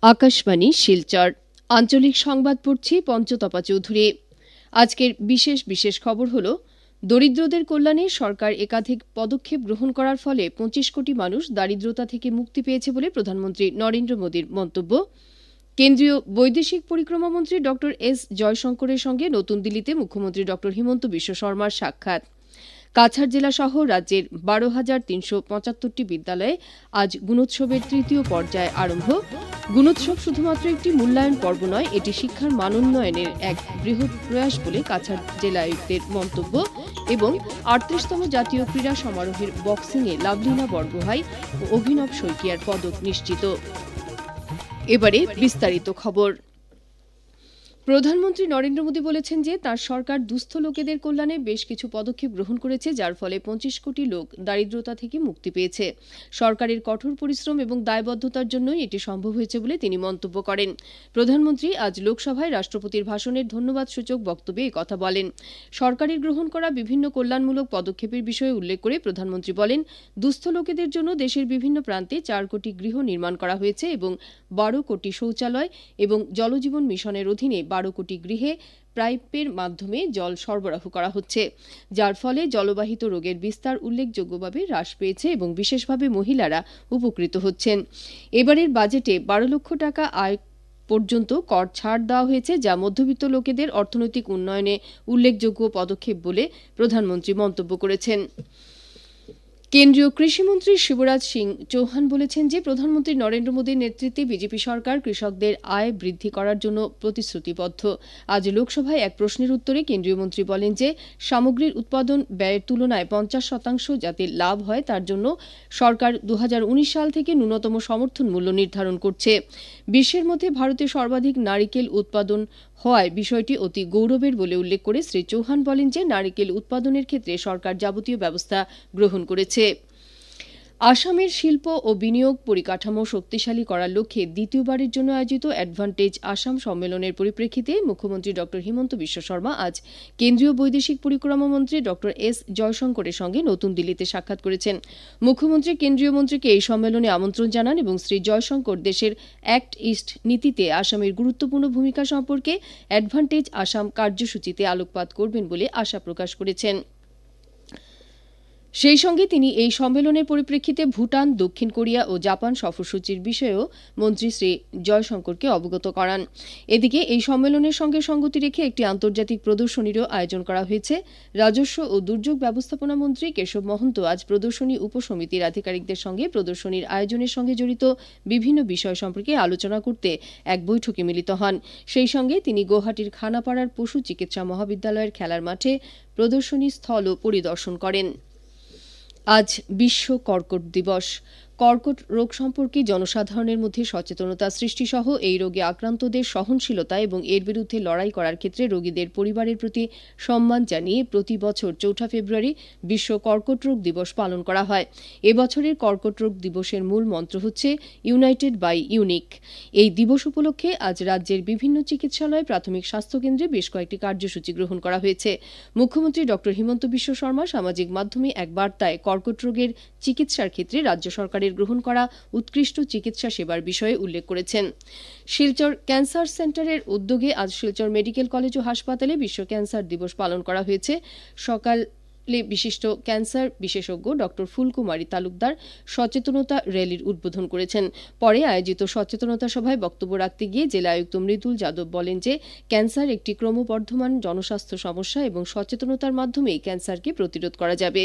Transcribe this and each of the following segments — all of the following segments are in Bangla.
আকাশবাণী শিলচর আঞ্চলিক সংবাদ পড়ছি পঞ্চতপা চৌধুরী। আজকের বিশেষ বিশেষ খবর হল দরিদ্রদের কল্যাণে সরকার একাধিক পদক্ষেপ গ্রহণ করার ফলে ২৫ কোটি মানুষ দারিদ্রতা থেকে মুক্তি পেয়েছে বলে প্রধানমন্ত্রী নরেন্দ্র মোদীর মন্তব্য। কেন্দ্রীয় বৈদেশিক পরিক্রমা মন্ত্রী ড এস জয়শঙ্করের সঙ্গে নতুন দিল্লিতে মুখ্যমন্ত্রী ড হিমন্ত বিশ্ব শর্মার সাক্ষাৎ। কাছাড় জেলা সহ রাজ্যের ১২,৩৭৫টি বিদ্যালয়ে আজ গুণোৎসবের তৃতীয় পর্যায় আরম্ভ। গুণোৎসব শুধুমাত্র একটি মূল্যায়ন পর্ব নয়, এটি শিক্ষার মানোন্নয়নের এক বৃহৎ প্রয়াস বলে কাছাড় জেলা আয়ুক্তের মন্তব্য। এবং ৩৮তম জাতীয় ক্রীড়া সমারোহের বক্সিংয়ে লাভলিনা বরগোহাই ও অভিনব শইকিয়ার পদক নিশ্চিত। এবারে বিস্তারিত খবর। প্রধানমন্ত্রী নরেন্দ্র মোদী বলেছেন যে তাঁর সরকার দুস্থ লোকেদের কল্যাণে বেশ কিছু পদক্ষেপ গ্রহণ করেছে, যার ফলে ২৫ কোটি লোক দারিদ্রতা থেকে মুক্তি পেয়েছে। সরকারের কঠোর পরিশ্রম এবং দায়বদ্ধতার জন্যই এটি সম্ভব হয়েছে বলে তিনি মন্তব্য করেন। প্রধানমন্ত্রী আজ লোকসভায় রাষ্ট্রপতির ভাষণের ধন্যবাদসূচক বক্তব্যে একথা বলেন। সরকারের গ্রহণ করা বিভিন্ন কল্যাণমূলক পদক্ষেপের বিষয়ে উল্লেখ করে প্রধানমন্ত্রী বলেন, দুস্থ লোকেদের জন্য দেশের বিভিন্ন প্রান্তে ৪ কোটি গৃহ নির্মাণ করা হয়েছে এবং ১২ কোটি শৌচালয় এবং জলজীবন মিশনের অধীনে ১২ কোটি গৃহে পাইপের মাধ্যমে জল সরবরাহ করা হচ্ছে, যার ফলে জলবাহিত রোগের বিস্তার উল্লেখযোগ্যভাবে হ্রাস পেয়েছে এবং বিশেষভাবে মহিলারা উপকৃত হচ্ছেন। এবারের বাজেটে ১২ লক্ষ টাকা আয় পর্যন্ত কর ছাড় দেওয়া হয়েছে, যা মধ্যবিত্ত লোকেদের অর্থনৈতিক উন্নয়নে উল্লেখযোগ্য পদক্ষেপ বলে প্রধানমন্ত্রী মন্তব্য করেছেন। কেন্দ্রীয় কৃষিমন্ত্রী শিবরাজ সিং চৌহান বলেছেন যে প্রধানমন্ত্রী নরেন্দ্র মোদীর নেতৃত্বে বিজেপি সরকার কৃষকদের আয় বৃদ্ধি করার জন্য প্রতিশ্রুতিবদ্ধ। আজ লোকসভায় এক প্রশ্নের উত্তরে কেন্দ্রীয় মন্ত্রী বলেন যে সামগ্রীর উৎপাদন ব্যয়ের তুলনায় ৫০% যাতে লাভ হয় তার জন্য সরকার ২০১৯ সাল থেকে ন্যূনতম সমর্থন মূল্য নির্ধারণ করছে। বিশ্বের মধ্যে ভারতে সর্বাধিক নারিকেল উৎপাদন হওয়ায় বিষয়টি অতি গৌরবের বলে উল্লেখ করে শ্রী চৌহান বলেন যে নারিকেল উৎপাদনের ক্ষেত্রে সরকার যাবতীয় ব্যবস্থা গ্রহণ করেছে। আসামের শিল্প ও বিনিয়োগ পরিকাঠামো শক্তিশালী করার লক্ষ্যে দ্বিতীয়বারের জন্য আয়োজিত অ্যাডভান্টেজ আসাম সম্মেলনের পরিপ্রেক্ষিতে মুখ্যমন্ত্রী ড হিমন্ত বিশ্ব শর্মা আজ কেন্দ্রীয় বৈদেশিক পরিক্রমা মন্ত্রী ড এস জয়শঙ্করের সঙ্গে নতুন দিল্লিতে সাক্ষাৎ করেছেন। মুখ্যমন্ত্রী কেন্দ্রীয় মন্ত্রীকে এই সম্মেলনে আমন্ত্রণ জানান এবং শ্রী জয়শঙ্কর দেশের অ্যাক্ট ইস্ট নীতিতে আসামের গুরুত্বপূর্ণ ভূমিকা সম্পর্কে অ্যাডভান্টেজ আসাম কার্যসূচিতে আলোকপাত করবেন বলে আশা প্রকাশ করেছেন। সেই সঙ্গে তিনি এই সম্মেলনের পরিপ্রেক্ষিতে ভুটান, দক্ষিণ কোরিয়া ও জাপান সফরসূচির বিষয়েও মন্ত্রী শ্রী জয়শঙ্করকে অবগত করান। এদিকে এই সম্মেলনের সঙ্গে সঙ্গতি রেখে একটি আন্তর্জাতিক প্রদর্শনীরও আয়োজন করা হয়েছে। রাজস্ব ও দুর্যোগ ব্যবস্থাপনা মন্ত্রী কেশব মহন্ত আজ প্রদর্শনী উপসমিতির আধিকারিকদের সঙ্গে প্রদর্শনীর আয়োজনের সঙ্গে জড়িত বিভিন্ন বিষয় সম্পর্কে আলোচনা করতে এক বৈঠকে মিলিত হন। সেই সঙ্গে তিনি গুয়াহাটির খানাপাড়ার পশু চিকিৎসা মহাবিদ্যালয়ের খেলার মাঠে প্রদর্শনী স্থলও পরিদর্শন করেন। আজ বিশ্ব কর্কট দিবস। কর্কট রোগ সম্পর্কে জনসাধারণের মধ্যে সচেতনতা সৃষ্টিসহ এই রোগে আক্রান্তদের সহনশীলতা এবং এর বিরুদ্ধে লড়াই করার ক্ষেত্রে রোগীদের পরিবারের প্রতি সম্মান জানিয়ে প্রতি বছর ৪ ফেব্রুয়ারি বিশ্ব কর্কট রোগ দিবস পালন করা হয়। এবছরের কর্কট রোগ দিবসের মূল মন্ত্র হচ্ছে ইউনাইটেড বাই ইউনিক। এই দিবস উপলক্ষে আজ রাজ্যের বিভিন্ন চিকিৎসালয়, প্রাথমিক স্বাস্থ্যকেন্দ্রে বেশ কয়েকটি কার্যসূচি গ্রহণ করা হয়েছে। মুখ্যমন্ত্রী ড হিমন্ত বিশ্ব শর্মা সামাজিক মাধ্যমে এক বার্তায় কর্কট রোগের চিকিৎসার ক্ষেত্রে রাজ্য সরকারের গ্রহণ করা উৎকৃষ্ট চিকিৎসা সেবার বিষয়ে উল্লেখ করেছেন। শিলচর ক্যান্সার সেন্টারের উদ্যোগে আজ শিলচর মেডিকেল কলেজ ও হাসপাতালে বিশ্ব ক্যান্সার দিবস পালন করা হয়েছে। সকালে বিশিষ্ট ক্যান্সার বিশেষজ্ঞ ড ফুলকুমারী তালুকদার সচেতনতা র্যালির উদ্বোধন করেছেন। পরে আয়োজিত সচেতনতা সভায় বক্তব্য রাখতে গিয়ে জেলা আয়ুক্ত মৃদুল যাদব বলেন যে ক্যান্সার একটি ক্রমবর্ধমান জনস্বাস্থ্য সমস্যা এবং সচেতনতার মাধ্যমেই ক্যান্সারকে প্রতিরোধ করা যাবে।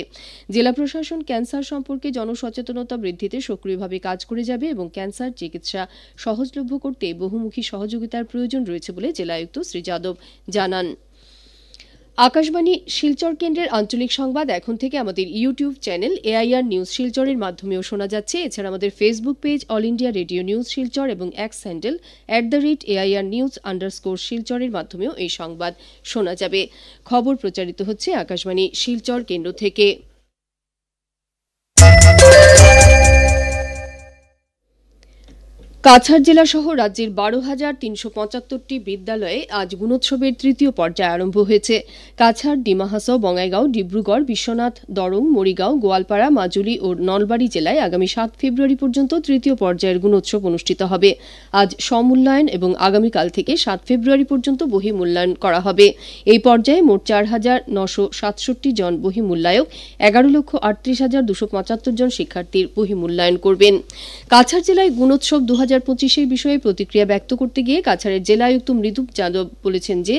জেলা প্রশাসন ক্যান্সার সম্পর্কে জনসচেতনতা বৃদ্ধিতে সক্রিয়ভাবে কাজ করে যাবে এবং ক্যান্সার চিকিৎসা সহজলভ্য করতে বহুমুখী সহযোগিতার প্রয়োজন রয়েছে বলে জেলা আয়ুক্ত শ্রী যাদব জানান। আকাশবাণী শিলচর কেন্দ্রের আঞ্চলিক সংবাদ এখন থেকে আমাদের ইউটিউব চ্যানেল AIR নিউজ শিলচরের মাধ্যমেও শোনা যাচ্ছে। এছাড়া আমাদের Facebook page all India radio news Silchar এবং এক্স হ্যান্ডেল @AIR_News_শিলচরের মাধ্যমেও এই সংবাদ শোনা যাবে। খবর প্রচারিত হচ্ছে আকাশবাণী শিলচর কেন্দ্র থেকে। কাছাড় জেলা সহ রাজ্যের 12,375টি বিদ্যালয়ে আজ গুণোৎসবের তৃতীয় পর্যায় আরম্ভ হয়েছে। কাছাড়, ডিমা হাসাও, বঙ্গাইগাঁও, ডিব্রুগড়, বিশ্বনাথ, দরং, মরিগাঁও, গোয়ালপাড়া, মাজুলী ও নলবাড়ী জেলায় আগামী 7 ফেব্রুয়ারি পর্যন্ত তৃতীয় পর্যায়ের গুণোৎসব অনুষ্ঠিত হবে। আজ স্বমূল্যায়ন এবং আগামীকাল থেকে 7 ফেব্রুয়ারি পর্যন্ত বহিমূল্যায়ন করা হবে। এই পর্যায়ে মোট 4,967 জন বহিমূল্যায়ক 11,38,275 জন শিক্ষার্থীর বহিমূল্যায়ন করবেন। কাছাড় জেলায় গুণোৎসব 2025-এর বিষয়ে প্রতিক্রিয়া ব্যক্ত করতে গিয়ে কাছাড়ের জেলা আয়ুক্ত মৃদুপ যাদব বলেছেন যে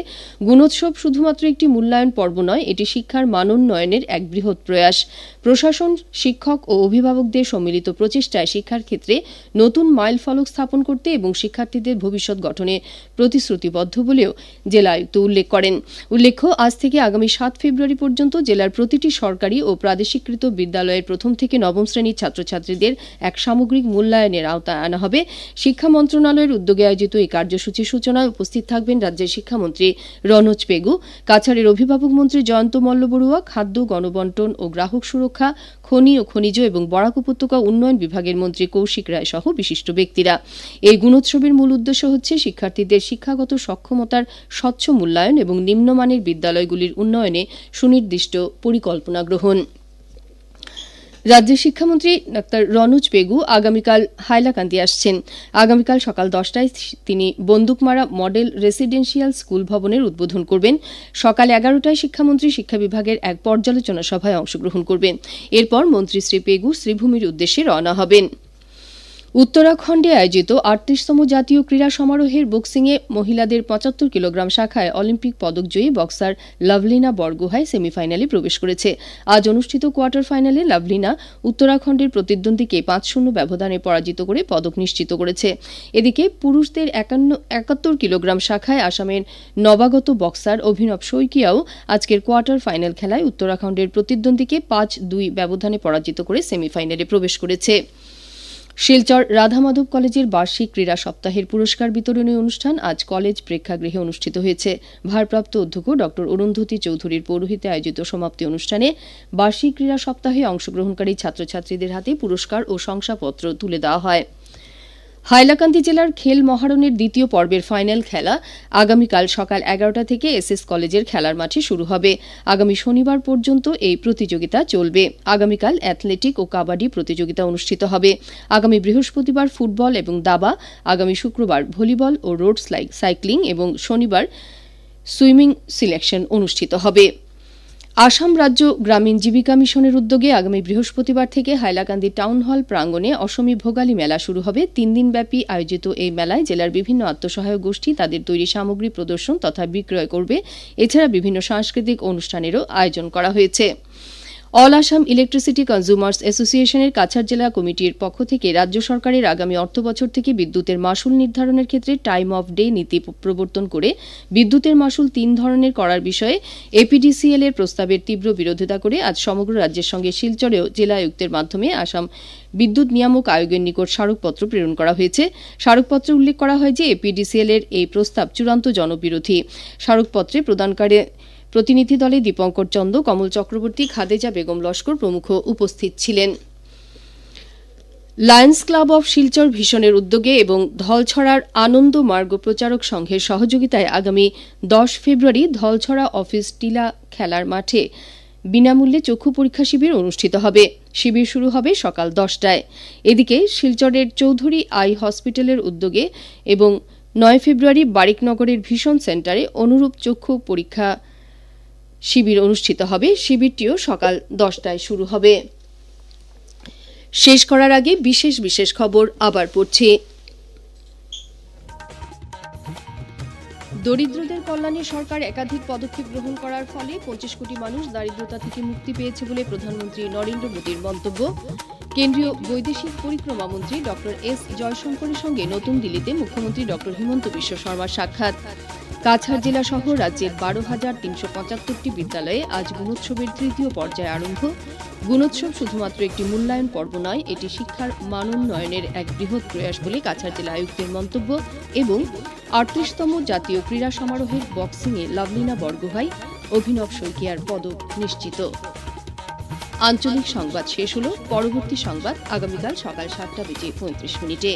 গুণোৎসব শুধুমাত্র একটি মূল্যায়ন পর্ব নয়, এটি শিক্ষার মানোন্নয়নের এক বৃহৎ প্রয়াস। প্রশাসন, শিক্ষক ও অভিভাবকদের সম্মিলিত প্রচেষ্টায় শিক্ষার ক্ষেত্রে নতুন মাইলফলক স্থাপন করতে এবং শিক্ষার্থীদের ভবিষ্যৎ গঠনে প্রতিশ্রুতিবদ্ধ বলেও জেলা আয়ুক্ত উল্লেখ করেন। উল্লেখ্য, আজ থেকে আগামী 7 ফেব্রুয়ারি পর্যন্ত জেলার প্রতিটি সরকারি ও প্রাদেশিকৃত বিদ্যালয়ের প্রথম থেকে নবম শ্রেণীর ছাত্রছাত্রীদের এক সামগ্রিক মূল্যায়নের আওতায় আনা হবে। শিক্ষা মন্ত্রণালয়ের উদ্যোগে আয়োজিত এই কার্যসূচির সূচনায় উপস্থিত থাকবেন রাজ্যের শিক্ষামন্ত্রী রনোজ পেগু, কাছাড়ের অভিভাবক মন্ত্রী জয়ন্ত মল্ল বড়ুয়া, খাদ্য, গণবণ্টন ও গ্রাহক সুরক্ষা, খনি ও খনিজ এবং বরাক উপত্যকা উন্নয়ন বিভাগের মন্ত্রী কৌশিক রায় সহ বিশিষ্ট ব্যক্তিরা। এই গুণোৎসবের মূল উদ্দেশ্য হচ্ছে শিক্ষার্থীদের শিক্ষাগত সক্ষমতার স্বচ্ছ মূল্যায়ন এবং নিম্নমানের বিদ্যালয়গুলির উন্নয়নে সুনির্দিষ্ট পরিকল্পনা গ্রহণ। রাজ্যের শিক্ষামন্ত্রী ডাক্তার রনোজ পেগু আগামীকাল হাইলাকান্দি আসছেন। আগামীকাল সকাল 10টায় তিনি বন্দুকমারা মডেল রেসিডেন্সিয়াল স্কুল ভবনের উদ্বোধন করবেন। সকাল 11টায় শিক্ষামন্ত্রী শিক্ষা বিভাগের এক পর্যালোচনা সভায় অংশগ্রহণ করবেন। এরপর মন্ত্রী শ্রী পেগু শ্রীভূমির উদ্দেশ্যে রওনা হবেন। উত্তরাখণ্ডে আয়োজিত 38তম জাতীয় ক্রীড়া সমারোহের বক্সিংয়ে মহিলাদের 75 কিলোগ্রাম শাখায় অলিম্পিক পদকজয়ী বক্সার লাভলিনা বরগোহাই সেমিফাইনালে প্রবেশ করেছে। আজ অনুষ্ঠিত কোয়ার্টার ফাইনালে লাভলিনা উত্তরাখণ্ডের প্রতিদ্বন্দ্বীকে 5-0 ব্যবধানে পরাজিত করে পদক নিশ্চিত করেছে। এদিকে পুরুষদের 71 কিলোগ্রাম শাখায় আসামের নবাগত বক্সার অভিনব শইকিয়াও আজকের কোয়ার্টার ফাইনাল খেলায় উত্তরাখণ্ডের প্রতিদ্বন্দ্বীকে 5-2 ব্যবধানে পরাজিত করে সেমিফাইনালে প্রবেশ করেছে। শিলচর রাধামাধব কলেজের বার্ষিক ক্রীড়া সপ্তাহের পুরস্কার বিতরণী অনুষ্ঠান আজ কলেজ প্রেক্ষাগৃহে অনুষ্ঠিত হয়েছে। ভারপ্রাপ্ত অধ্যক্ষ ড অরুন্ধতী চৌধুরীর পৌরোহিত্যে আয়োজিত সমাপ্তি অনুষ্ঠানে বার্ষিক ক্রীড়া সপ্তাহে অংশগ্রহণকারী ছাত্রছাত্রীদের হাতে পুরস্কার ও শংসাপত্র তুলে দেওয়া হয়। হাইলাকান্দি জেলার খেল মহারণের দ্বিতীয় পর্বের ফাইনাল খেলা আগামীকাল সকাল 11টা থেকে এসএস কলেজের খেলার মাঠে শুরু হবে। আগামী শনিবার পর্যন্ত এই প্রতিযোগিতা চলবে। আগামীকাল অ্যাথলেটিক ও কাবাডি প্রতিযোগিতা অনুষ্ঠিত হবে। আগামী বৃহস্পতিবার ফুটবল এবং দাবা, আগামী শুক্রবার ভলিবল ও রোড সাইক্লিং এবং শনিবার সুইমিং সিলেকশন অনুষ্ঠিত হবে। আসাম রাজ্য গ্রামীণ জীবিকা মিশনের উদ্যোগে আগামী বৃহস্পতিবার থেকে হাইলাকান্দি টাউন হল প্রাঙ্গণে অসমী ভোগালী মেলা শুরু হবে। 3 দিনব্যাপী আয়োজিত এই মেলায় জেলার বিভিন্ন আত্মসহায়ক গোষ্ঠী তাদের তৈরি সামগ্রী প্রদর্শন তথা বিক্রয় করবে। এছাড়া বিভিন্ন সাংস্কৃতিক অনুষ্ঠানেরও আয়োজন করা হয়েছে। অল আসাম ইলেকট্রিসিটি কনজিউমার্স অ্যাসোসিয়েশনের কাছাড় জেলা কমিটির পক্ষ থেকে রাজ্য সরকারের আগামী অর্থবছর থেকে বিদ্যুতের মাশুল নির্ধারণের ক্ষেত্রে টাইম অফ ডে নীতি প্রবর্তন করে বিদ্যুতের মাশুল 3 ধরনের করার বিষয়ে এপিডিসিএল এর প্রস্তাবের তীব্র বিরোধিতা করে আজ সমগ্র রাজ্যের সঙ্গে শিলচরেও জেলা আয়ুক্তের মাধ্যমে আসাম বিদ্যুৎ নিয়ামক আয়োগের নিকট স্মারকপত্র প্রেরণ করা হয়েছে। স্মারকপত্রে উল্লেখ করা হয় যে এপিডিসিএল এর এই প্রস্তাব চূড়ান্ত জনবিরোধী। স্মারকপত্রে প্রদানকারী প্রতিনিধি দলে দীপঙ্কর চন্দ, কমল চক্রবর্তী, খাদেজা বেগম লস্কর প্রমুখ উপস্থিত ছিলেন। লায়ন্স ক্লাব অব শিলচর ভিশনের উদ্যোগে এবং ধলছড়ার আনন্দ মার্গ প্রচারক সংঘের সহযোগিতায় আগামী 10 ফেব্রুয়ারি ধলছড়া অফিস টিলা খেলার মাঠে বিনামূল্যে চক্ষু পরীক্ষা শিবির অনুষ্ঠিত হবে। শিবির শুরু হবে সকাল 10টায়। এদিকে শিলচরের চৌধুরী আই হসপিটালের উদ্যোগে এবং 9 ফেব্রুয়ারি বারিকনগরের ভিশন সেন্টারে অনুরূপ চক্ষু পরীক্ষা শিবির অনুষ্ঠিত হবে। শিবিরটিও সকাল 10টায় শুরু হবে। শেষ করার আগে বিশেষ খবর আবার পড়ছি। দরিদ্রদের কল্যাণে সরকার একাধিক পদক্ষেপ গ্রহণ করার ফলে 25 কোটি মানুষ দারিদ্রতা থেকে মুক্তি পেয়েছে বলে প্রধানমন্ত্রী নরেন্দ্র মোদীর মন্তব্য। কেন্দ্রীয় বৈদেশিক পরিক্রমা মন্ত্রী ড এস জয়শঙ্করের সঙ্গে নতুন দিল্লিতে মুখ্যমন্ত্রী ড হিমন্ত বিশ্ব শর্মার সাক্ষাৎ। কাছাড় জেলা সহ রাজ্যের 12,375টি বিদ্যালয়ে আজ গুণোৎসবের তৃতীয় পর্যায়ে আরম্ভ। গুণোৎসব শুধুমাত্র একটি মূল্যায়ন পর্ব নয়, এটি শিক্ষার মানোন্নয়নের এক বৃহৎ প্রয়াস বলে কাছাড় জেলা আয়ুক্তের মন্তব্য। এবং 38তম জাতীয় ক্রীড়া সমারোহের বক্সিংয়ে লাভলিনা বরগোহাই, অভিনব শইকিয়ার পদক নিশ্চিত। আঞ্চলিক সংবাদ শেষ হল। পরবর্তী সংবাদ আগামীকাল সকাল 7টা বেজে 35 মিনিটে।